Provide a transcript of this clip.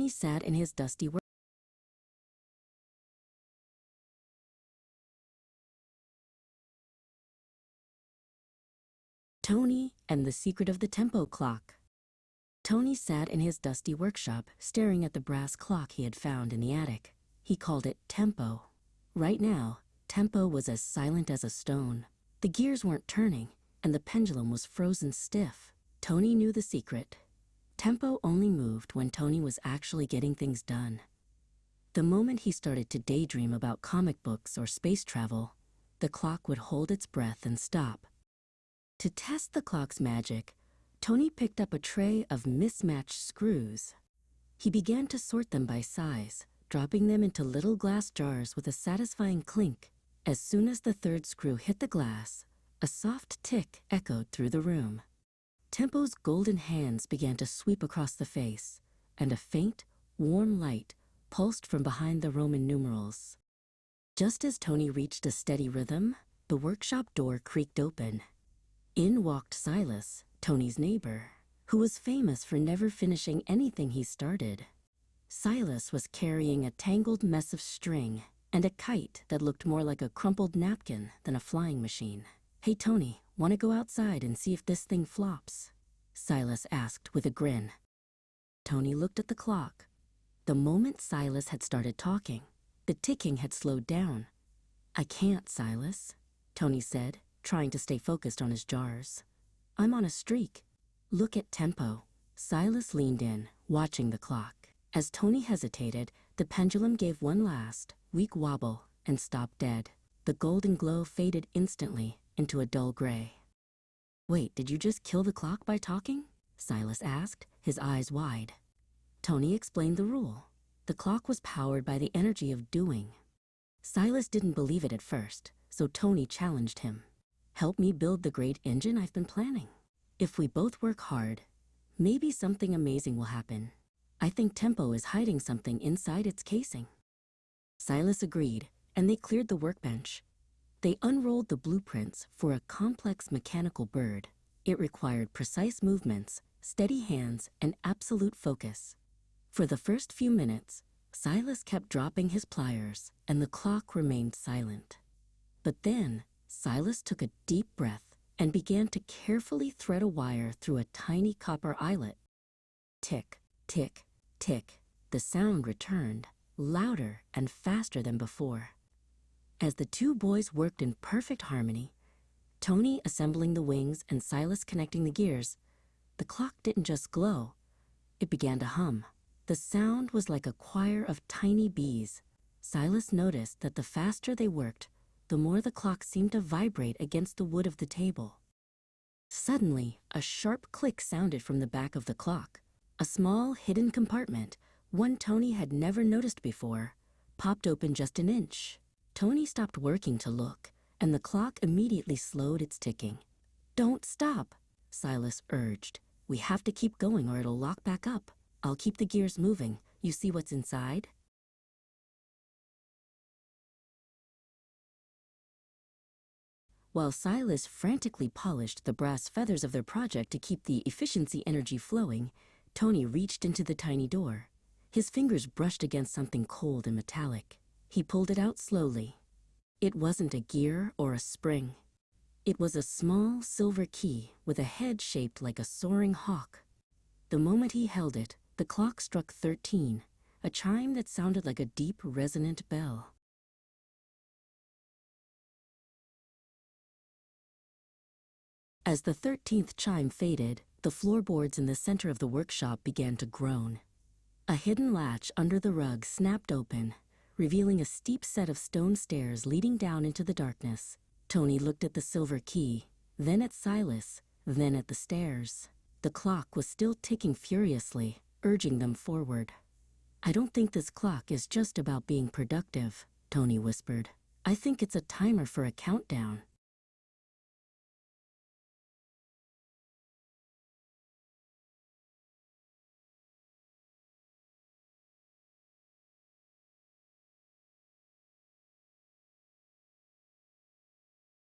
Tony sat in his dusty work. Tony and the Secret of the Tempo Clock. Tony sat in his dusty workshop, staring at the brass clock he had found in the attic. He called it Tempo. Right now, Tempo was as silent as a stone. The gears weren't turning, and the pendulum was frozen stiff. Tony knew the secret. Tempo only moved when Tony was actually getting things done. The moment he started to daydream about comic books or space travel, the clock would hold its breath and stop. To test the clock's magic, Tony picked up a tray of mismatched screws. He began to sort them by size, dropping them into little glass jars with a satisfying clink. As soon as the third screw hit the glass, a soft tick echoed through the room. Tempo's golden hands began to sweep across the face, and a faint, warm light pulsed from behind the Roman numerals. Just as Tony reached a steady rhythm, the workshop door creaked open. In walked Silas, Tony's neighbor, who was famous for never finishing anything he started. Silas was carrying a tangled mess of string and a kite that looked more like a crumpled napkin than a flying machine. "Hey Tony, want to go outside and see if this thing flops?" Silas asked with a grin. Tony looked at the clock. The moment Silas had started talking, the ticking had slowed down. "I can't, Silas," Tony said, trying to stay focused on his jars. "I'm on a streak. Look at Tempo." Silas leaned in, watching the clock. As Tony hesitated, the pendulum gave one last, weak wobble and stopped dead. The golden glow faded instantly into a dull gray. "Wait, did you just kill the clock by talking?" Silas asked, his eyes wide. Tony explained the rule. The clock was powered by the energy of doing. Silas didn't believe it at first, so Tony challenged him. "Help me build the great engine I've been planning. If we both work hard, maybe something amazing will happen. I think Tempo is hiding something inside its casing." Silas agreed, and they cleared the workbench. They unrolled the blueprints for a complex mechanical bird. It required precise movements, steady hands, and absolute focus. For the first few minutes, Silas kept dropping his pliers, and the clock remained silent. But then, Silas took a deep breath and began to carefully thread a wire through a tiny copper eyelet. Tick, tick, tick. The sound returned, louder and faster than before. As the two boys worked in perfect harmony, Tony assembling the wings and Silas connecting the gears, the clock didn't just glow, it began to hum. The sound was like a choir of tiny bees. Silas noticed that the faster they worked, the more the clock seemed to vibrate against the wood of the table. Suddenly, a sharp click sounded from the back of the clock. A small, hidden compartment, one Tony had never noticed before, popped open just an inch. Tony stopped working to look, and the clock immediately slowed its ticking. "Don't stop," Silas urged. "We have to keep going or it'll lock back up. I'll keep the gears moving. You see what's inside?" While Silas frantically polished the brass feathers of their project to keep the efficiency energy flowing, Tony reached into the tiny door. His fingers brushed against something cold and metallic. He pulled it out slowly. It wasn't a gear or a spring. It was a small silver key with a head shaped like a soaring hawk. The moment he held it, the clock struck 13, a chime that sounded like a deep, resonant bell. As the 13th chime faded, the floorboards in the center of the workshop began to groan. A hidden latch under the rug snapped open, revealing a steep set of stone stairs leading down into the darkness. Tony looked at the silver key, then at Silas, then at the stairs. The clock was still ticking furiously, urging them forward. "I don't think this clock is just about being productive," Tony whispered. "I think it's a timer for a countdown.